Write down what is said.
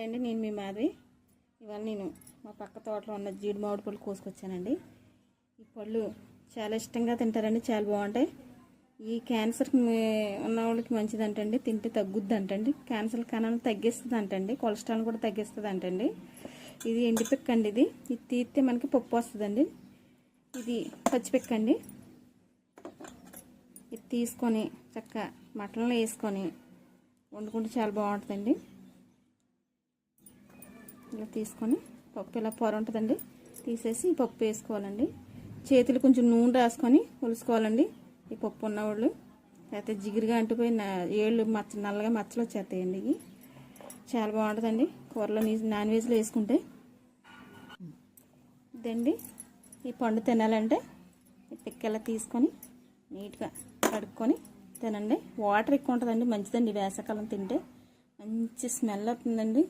Hi అండి, నేను మీ మాధవి. ఇవాళ నేను మా పక్క తోటలో ఉన్న జీడి మామిడి పళ్ళు కోసుకొచ్చానండి. ఈ పళ్ళు చాలా ఇష్టంగా తింటారండి, చాలా బాగుంటాయి. ఈ క్యాన్సర్ ఉన్న వాళ్ళకి మంచిదంటండి, తింటే తగ్గుద్ది అంటండి. క్యాన్సర్ కణాలను తగ్గిస్తుంది అంటండి, కొలెస్ట్రాల్ కూడా తగ్గిస్తుంది అంటండి. ఇది ఎండిపిక్క అండి. ఇది తీస్తే మనకి పప్పు వస్తుందండి. ఇది పచ్చిపిక్క అండి. ఇది తీసుకొని చక్కగా మటన్లో వేసుకొని వండుకుంటే చాలా బాగుంటుందండి. ఇలా తీసుకొని పప్పు ఇలా పొర ఉంటుందండి, తీసేసి పప్పు వేసుకోవాలండి. చేతులు కొంచెం నూనె రాసుకొని ఒలుసుకోవాలండి. ఈ పప్పు ఉన్నవాళ్ళు లేకపోతే జిగురుగా అంటుపోయి ఏళ్ళు నల్లగా మచ్చలు వచ్చేస్తాయండి. ఇవి చాలా బాగుంటుందండి కూరలో, నాన్ వెజ్లో వేసుకుంటే. ఇదండి, ఈ పండు తినాలంటే ఈ పిక్క ఇలా తీసుకొని నీట్గా కడుక్కొని తినండి. వాటర్ ఎక్కువ ఉంటుందండి, మంచిదండి. వేసవకాలం తింటే మంచి స్మెల్ వస్తుందండి,